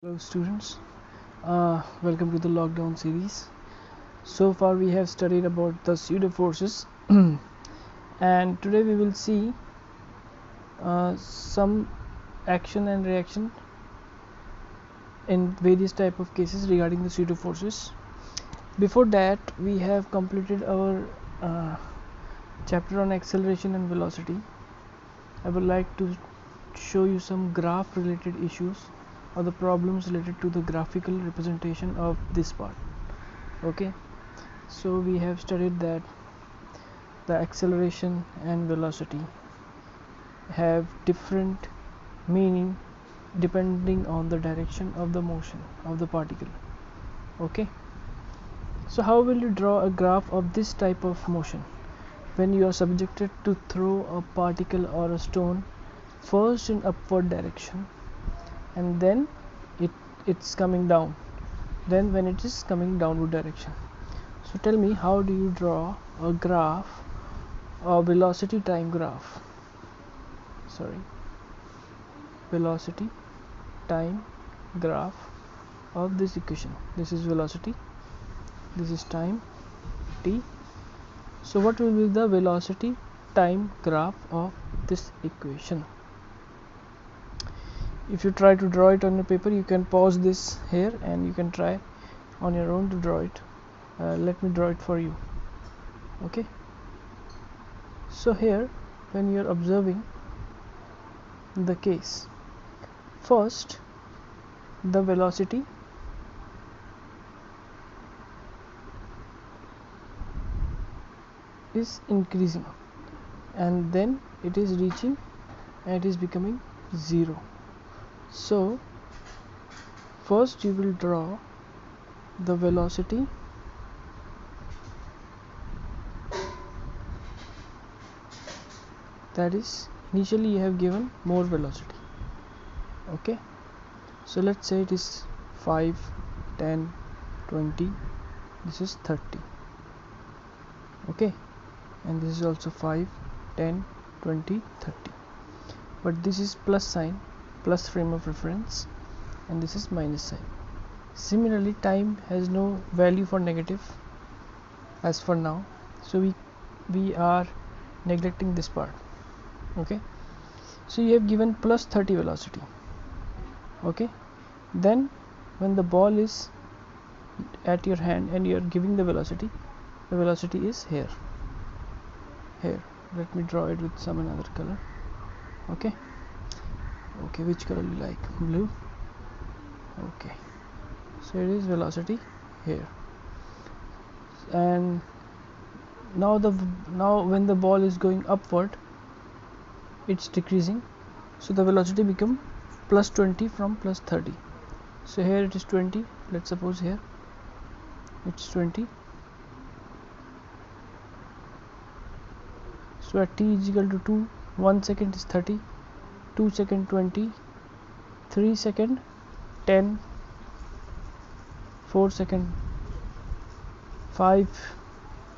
Hello students, welcome to the lockdown series. So far we have studied about the pseudo forces and today we will see some action and reaction in various type of cases regarding the pseudo forces. Before that we have completed our chapter on acceleration and velocity. I would like to show you some graph related issues or the problems related to the graphical representation of this part. Okay, so we have studied that the acceleration and velocity have different meaning depending on the direction of the motion of the particle. Okay, so how will you draw a graph of this type of motion when you are subjected to throw a particle or a stone first in upward direction and then it's coming down, then when it is coming downward direction? So tell me, how do you draw a graph, a velocity time graph, velocity time graph of this equation? This is velocity, this is time t. So what will be the velocity time graph of this equation? If you try to draw it on your paper, you can pause this here and you can try on your own to draw it. Let me draw it for you. Okay, so here when you are observing the case, first the velocity is increasing and then it is reaching and it is becoming 0. So first you will draw the velocity that is initially you have given more velocity. Okay, so let's say it is 5, 10, 20, this is 30. Okay, and this is also 5, 10, 20, 30, but this is plus sign, plus frame of reference, and this is minus sign. Similarly, time has no value for negative as for now, so we are neglecting this part. Okay, so you have given plus 30 velocity. Okay, then when the ball is at your hand and you are giving the velocity is here. Let me draw it with some another color. Okay, which color you like? Blue. Okay, so it is velocity here, and now when the ball is going upward, it's decreasing, so the velocity become plus 20 from plus 30. So here it is 20, let's suppose here it's 20. So at t is equal to 2, 1 second is 30, 2 second 20, 3 second 10, 4 second 5,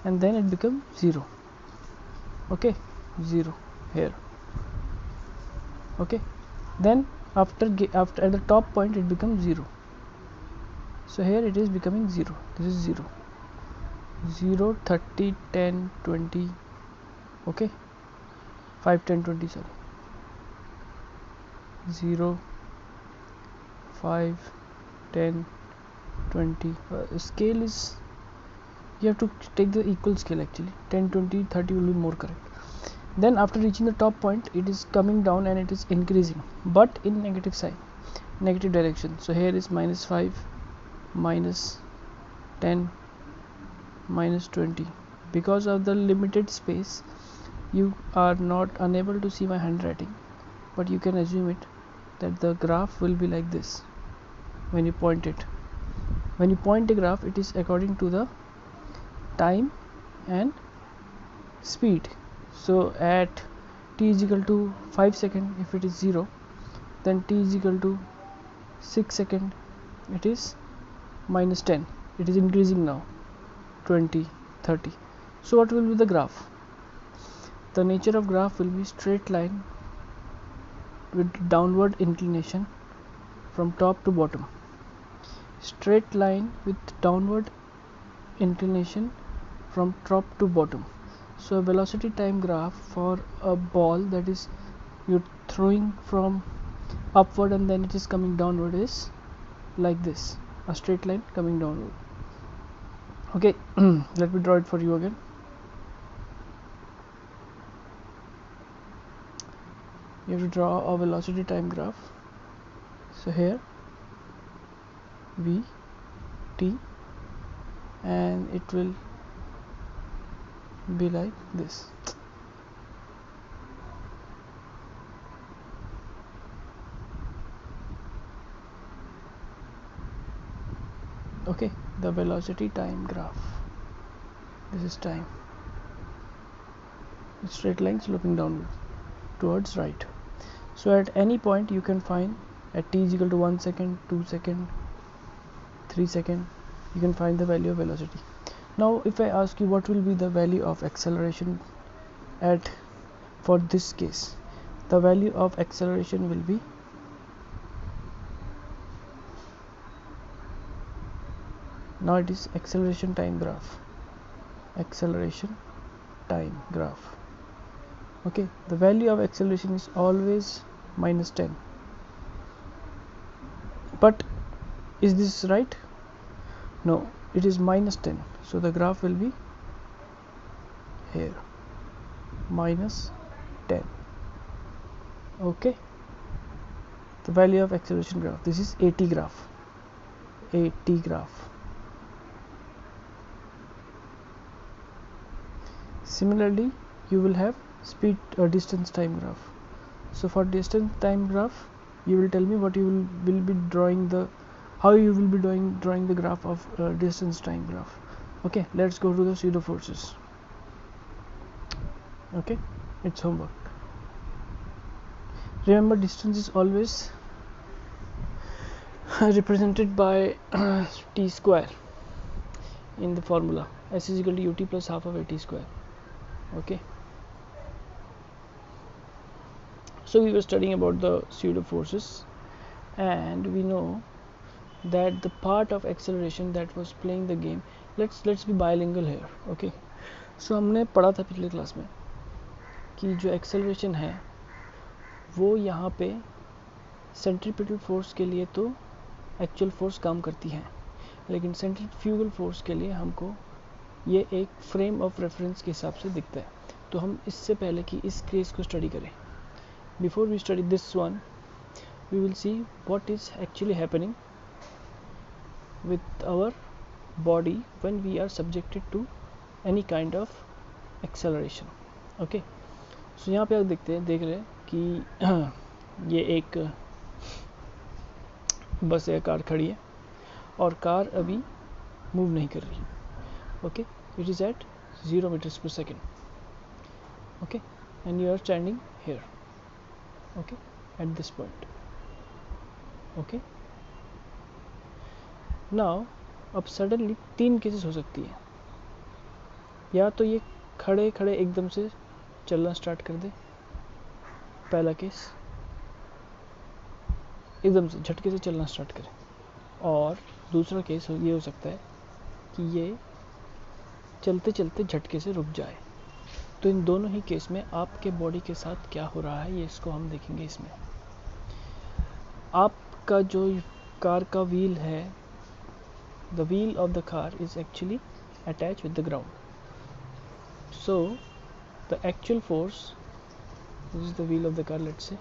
and then it becomes 0. Okay, 0 here. Okay, then after at the top point it becomes 0. So here it is becoming 0. This is 0, 0, 30, 10, 20. Okay, 5, 10, 20, sorry, 0, 5, 10, 20. Scale is, you have to take the equal scale actually. 10, 20, 30 will be more correct. Then after reaching the top point, it is coming down and it is increasing, but in negative sign, negative direction. So here is minus 5, minus 10, minus 20. Because of the limited space, you are not unable to see my handwriting, but you can assume it that the graph will be like this when you point it. When you point a graph, it is according to the time and speed. So at t is equal to 5 second, if it is 0, then t is equal to 6 second, it is minus 10. It is increasing now, 20, 30. So what will be the graph? The nature of graph will be straight line with downward inclination from top to bottom, straight line with downward inclination from top to bottom. So a velocity time graph for a ball that is you're throwing from upward and then it is coming downward is like this, a straight line coming downward. Okay, let me draw it for you again. You have to draw a velocity time graph. So here v t, and it will be like this. Okay, the velocity time graph. This is time. Straight line sloping downward towards right. So at any point you can find at t is equal to 1 second, 2 second, 3 second, you can find the value of velocity. Now if I ask you what will be the value of acceleration at for this case, the value of acceleration will be now it is acceleration time graph. Acceleration time graph. Okay, the value of acceleration is always minus 10. But is this right? No, it is minus 10. So the graph will be here, minus 10. Okay, the value of acceleration graph. This is AT graph. AT graph. Similarly, you will have speed distance time graph. So for distance time graph, you will tell me what you will be drawing how you will be drawing the graph of distance time graph. Okay, let's go to the pseudo forces. Okay, it's homework. Remember, distance is always represented by t square in the formula. S is equal to ut plus half of at square. Okay, so we were studying about the pseudo forces, and we know that the part of acceleration that was playing the game, let's be bilingual here. Okay, so हमने पढ़ा था पिछले class में कि जो acceleration है वो यहाँ पे सेंट्रीपिटल फोर्स के लिए तो एक्चुअल फोर्स काम करती है, लेकिन सेंट्रीफ्यूगल फोर्स के लिए हमको ये एक फ्रेम ऑफ रेफरेंस के हिसाब से दिखता है. तो हम इससे पहले कि इस केस को स्टडी करें, before we study this one, we will see what is actually happening with our body when we are subjected to any kind of acceleration. Okay, so यहाँ पे आप देख रहे हैं कि ये एक बस या कार खड़ी है और कार अभी मूव नहीं कर रही. Okay, it is at 0 meters per second. Okay, and you are standing here. Okay, at this point. Okay, now अब सडनली 3 केसेस हो सकती है. या तो ये खड़े खड़े एकदम से चलना स्टार्ट कर दे, पहला केस, एकदम से झटके से चलना स्टार्ट करे. और दूसरा केस ये हो सकता है कि ये चलते चलते झटके से रुक जाए. तो इन दोनों ही केस में आपके बॉडी के साथ क्या हो रहा है ये इसको हम देखेंगे. इसमें आपका जो कार का व्हील है, the wheel of the car is actually attached with the ground. So the actual force, this is the wheel of the car, let's say,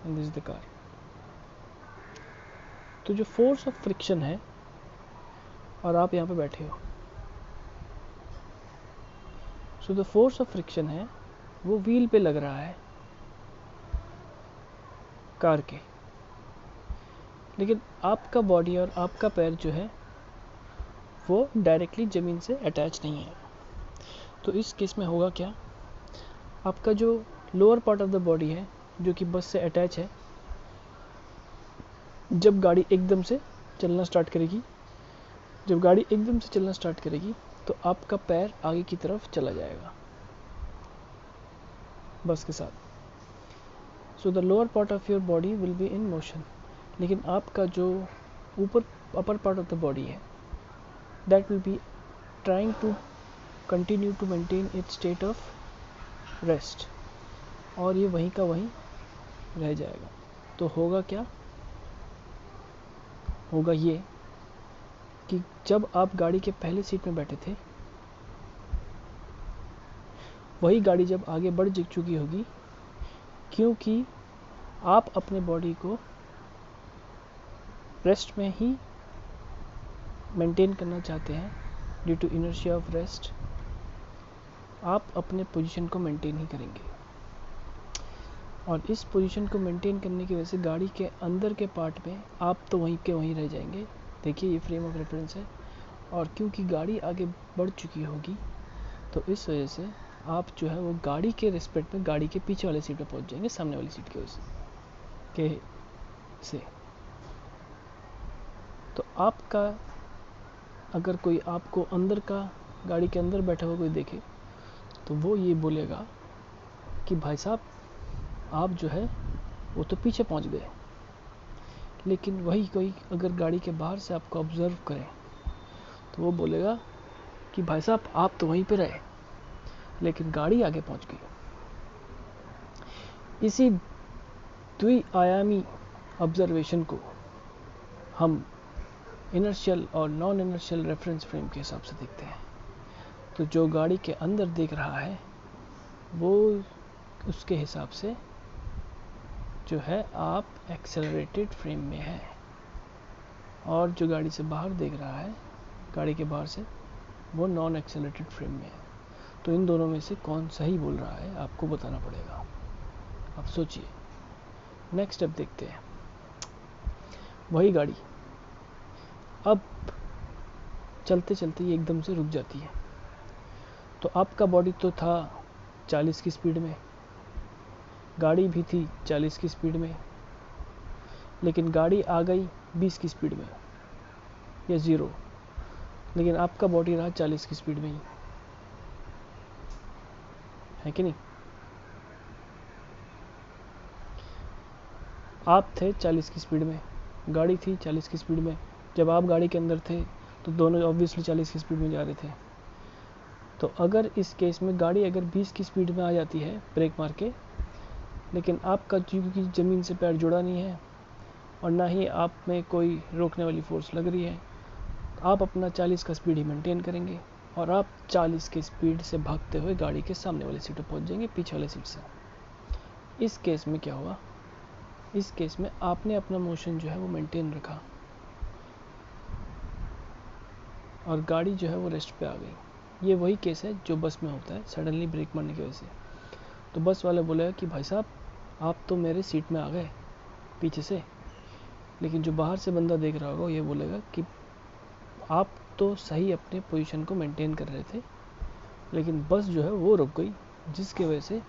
and this is the car. तो जो force of friction है और आप यहाँ पे बैठे हो, so the force of friction है वो wheel पे लग रहा है कार के, लेकिन आपका बॉडी और आपका पैर जो है वो डायरेक्टली ज़मीन से अटैच नहीं है. तो इस केस में होगा क्या, आपका जो lower part of the body है जो कि बस से अटैच है, जब गाड़ी एकदम से चलना स्टार्ट करेगी तो आपका पैर आगे की तरफ चला जाएगा बस के साथ. So the lower part of your body will be in motion. लेकिन आपका जो ऊपर upper part of the body है that will be trying to continue to maintain its state of rest, और ये वहीं का वहीं रह जाएगा। तो होगा क्या, होगा ये कि जब आप गाड़ी के पहले सीट में बैठे थे वही गाड़ी जब आगे बढ़ चुकी होगी, क्योंकि आप अपने बॉडी को रेस्ट में ही मेंटेन करना चाहते हैं due to inertia of rest, आप अपने पोजीशन को मेंटेन ही करेंगे। और इस पोजीशन को मेंटेन करने की वजह से गाड़ी के अंदर के पार्ट में आप तो वहीं के वहीं रह जाएंगे। देखिए ये फ्रेम ऑफ रेफरेंस है, और क्योंकि गाड़ी आगे बढ़ चुकी होगी तो इस वजह से आप जो है वो गाड़ी के रिस्पेक्ट में गाड़ी के पीछे वाले सीट पर पहुंच जाएंगे, सामने वाली सीट की वजह से। तो आपका अगर कोई आपको अंदर का गाड़ी के अंदर बैठा हुआ कोई देखे तो वो ये बोलेगा कि भाई साहब आप जो है वो तो पीछे पहुंच गए। लेकिन वही कोई अगर गाड़ी के बाहर से आपको ऑब्जर्व करे तो वो बोलेगा कि भाई साहब आप तो वहीं पे रहे लेकिन गाड़ी आगे पहुंच गई। इसी द्विआयामी ऑब्जर्वेशन को हम इनर्शियल और नॉन इनर्शियल रेफरेंस फ्रेम के हिसाब से देखते हैं। तो जो गाड़ी के अंदर देख रहा है वो उसके हिसाब से जो है आप एक्सेलरेटेड फ्रेम में है, और जो गाड़ी से बाहर देख रहा है गाड़ी के बाहर से वो नॉन एक्सेलरेटेड फ्रेम में है। तो इन दोनों में से कौन सही बोल रहा है आपको बताना पड़ेगा। अब सोचिए, नेक्स्ट स्टेप देखते हैं। वही गाड़ी अब चलते चलते ये एकदम से रुक जाती है। तो आपका बॉडी तो था 40 की स्पीड में, गाड़ी भी थी 40 की स्पीड में, लेकिन गाड़ी आ गई 20 की स्पीड में या 0, लेकिन आपका बॉडी रहा 40 की स्पीड में ही, है कि नहीं। आप थे 40 की स्पीड में, गाड़ी थी 40 की स्पीड में। जब आप गाड़ी के अंदर थे तो दोनों ऑब्वियसली 40 की स्पीड में जा रहे थे। तो अगर इस केस में गाड़ी अगर 20 की स्पीड में आ जाती है ब्रेक मार के, लेकिन आपका क्योंकि ज़मीन से पैर जुड़ा नहीं है और ना ही आप में कोई रोकने वाली फोर्स लग रही है, आप अपना 40 का स्पीड ही मेंटेन करेंगे और आप 40 की स्पीड से भागते हुए गाड़ी के सामने वाली सीट पर पहुंच जाएंगे, पीछे वाली सीट से। इस केस में क्या हुआ, इस केस में आपने अपना मोशन जो है वो मेंटेन रखा और गाड़ी जो है वो रेस्ट पे आ गई। ये वही केस है जो बस में होता है सडनली ब्रेक मारने की वजह से। तो बस वाले बोलेगा कि भाई साहब आप तो मेरे सीट में आ गए पीछे से, लेकिन जो बाहर से बंदा देख रहा होगा ये बोलेगा कि आप तो सही अपने पोजीशन को मेंटेन कर रहे थे, लेकिन बस जो है वो रुक गई, जिसकी वजह से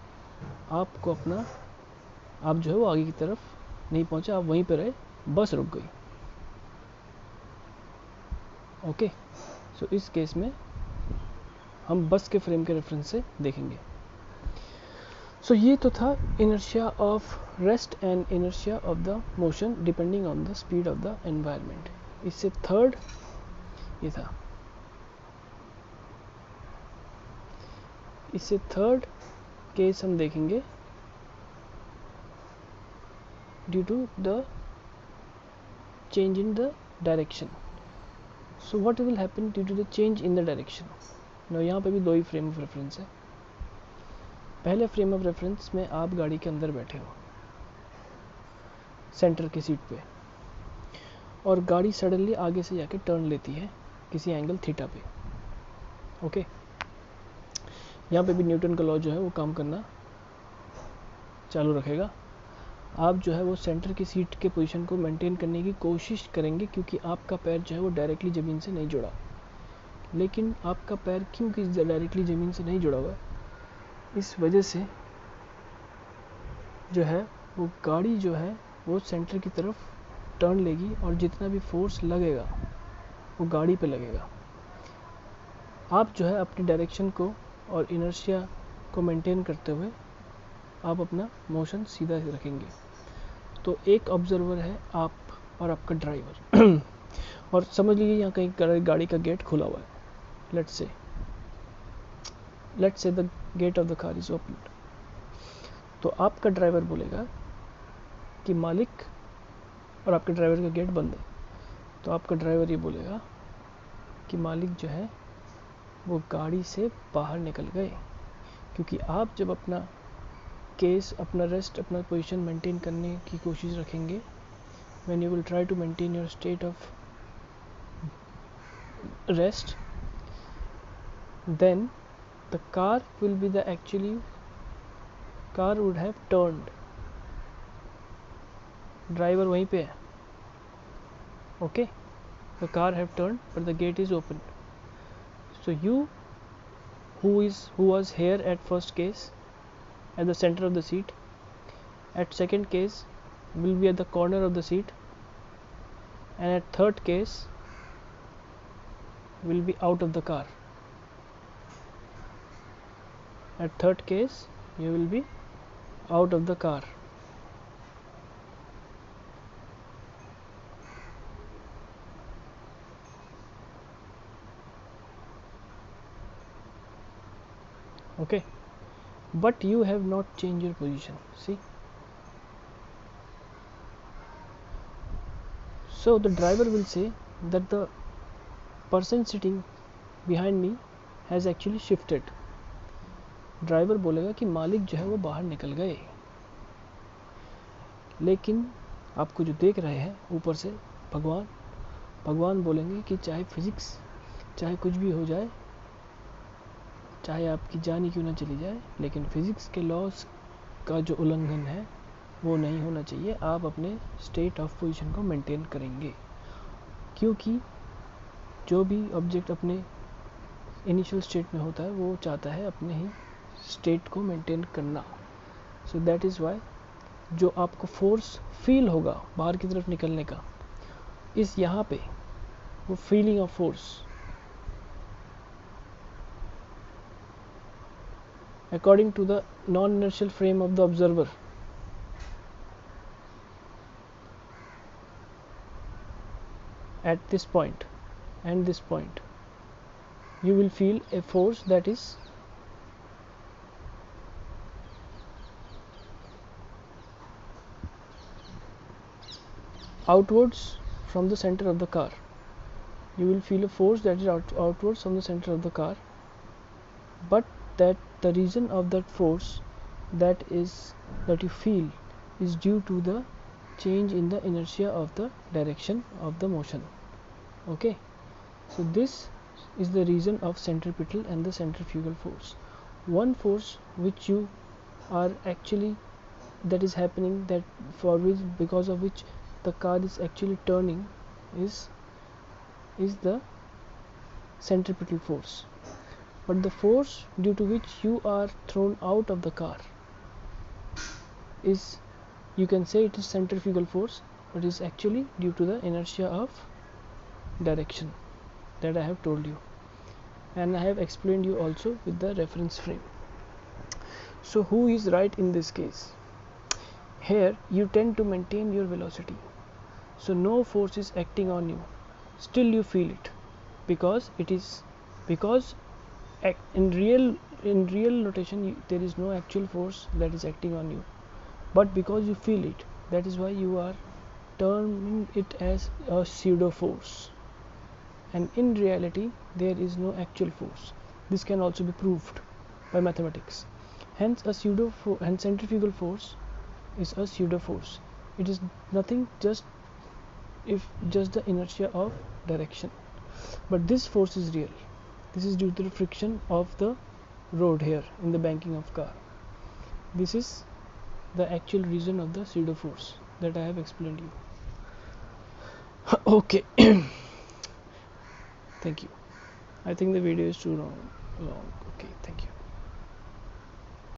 आपको अपना आप जो है वो आगे की तरफ नहीं पहुंचे, आप वहीं पर रहे, बस रुक गई। ओके, सो इस केस में हम बस के फ्रेम के रेफरेंस से देखेंगे। सो ये तो था inertia of rest and inertia of the motion depending on the speed of the environment. इससे थर्ड ये था, इससे थर्ड केस हम देखेंगे due to the change in the direction. So what will happen due to the change in the direction? Now यहाँ पे भी दो ही फ्रेम ऑफ रेफरेंस है। पहले फ्रेम ऑफ रेफरेंस में आप गाड़ी के अंदर बैठे हो सेंटर की सीट पे, और गाड़ी सडनली आगे से जाके टर्न लेती है किसी एंगल थीटा पे। ओके, यहाँ पे भी न्यूटन का लॉ जो है वो काम करना चालू रखेगा। आप जो है वो सेंटर की सीट के पोजीशन को मेंटेन करने की कोशिश करेंगे, क्योंकि आपका पैर जो है वो डायरेक्टली ज़मीन से नहीं जुड़ा। लेकिन आपका पैर क्योंकि डायरेक्टली ज़मीन से नहीं जुड़ा हुआ है, इस वजह से जो है वो गाड़ी जो है वो सेंटर की तरफ टर्न लेगी और जितना भी फोर्स लगेगा वो गाड़ी पे लगेगा। आप जो है अपनी डायरेक्शन को और इनर्शिया को मेंटेन करते हुए आप अपना मोशन सीधा रखेंगे। तो एक ऑब्जर्वर है, आप और आपका ड्राइवर और समझ लीजिए यहाँ कहीं गाड़ी का गेट खुला हुआ है, let's say the gate of the car is open, तो आपका ड्राइवर बोलेगा कि मालिक, और आपके ड्राइवर का गेट बंद है, तो आपका ड्राइवर ये बोलेगा कि मालिक जो है वो गाड़ी से बाहर निकल गए, क्योंकि आप जब अपना केस, अपना रेस्ट, अपना पोजीशन मेंटेन करने की कोशिश रखेंगे, when you will try to maintain your state of rest, then the car will be the actually car would have turned, driver वहीं पे है, okay, the car have turned but the gate is open, so you who was here at first case at the center of the seat, at second case will be at the corner of the seat, and at third case will be out of the car. At third case you will be out of the car. Okay, but you have not changed your position, see. So the driver will say that the person sitting behind me has actually shifted. Driver बोलेगा कि मालिक जो है वो बाहर निकल गए, लेकिन आपको जो देख रहे हैं ऊपर से भगवान बोलेंगे कि चाहे फिजिक्स, चाहे कुछ भी हो जाए, चाहे आपकी जान ही क्यों ना चली जाए, लेकिन फिजिक्स के लॉज का जो उल्लंघन है वो नहीं होना चाहिए, आप अपने स्टेट ऑफ पोजीशन को मेंटेन करेंगे, क्योंकि जो भी ऑब्जेक्ट अपने इनिशियल स्टेट में होता है वो चाहता है अपने ही स्टेट को मेंटेन करना। सो दैट इज़ वाई जो आपको फोर्स फील होगा बाहर की तरफ निकलने का, इस यहाँ पे वो feeling of force according to the non-inertial frame of the observer, at this point and this point you will feel a force that is outwards from the center of the car. You will feel a force that is outwards from the center of the car, but that the reason of that force that you feel is due to the change in the inertia of the direction of the motion. Okay, so this is the reason of centripetal and the centrifugal force. One force which you are actually, that is happening, that for which, because of which the car is actually turning, is the centripetal force, but the force due to which you are thrown out of the car is, you can say it is centrifugal force, but is actually due to the inertia of direction that I have told you, and I have explained you also with the reference frame. So who is right in this case? Here you tend to maintain your velocity, so no force is acting on you, still you feel it, because in real notation there is no actual force that is acting on you, but because you feel it, that is why you are terming it as a pseudo force, and in reality there is no actual force. This can also be proved by mathematics. Hence centrifugal force is a pseudo force. It is nothing, just the inertia of direction, but this force is real. This is due to the friction of the road here in the banking of car. This is the actual reason of the pseudo force that I have explained you. Okay. Thank you. I think the video is too long. Okay, thank you.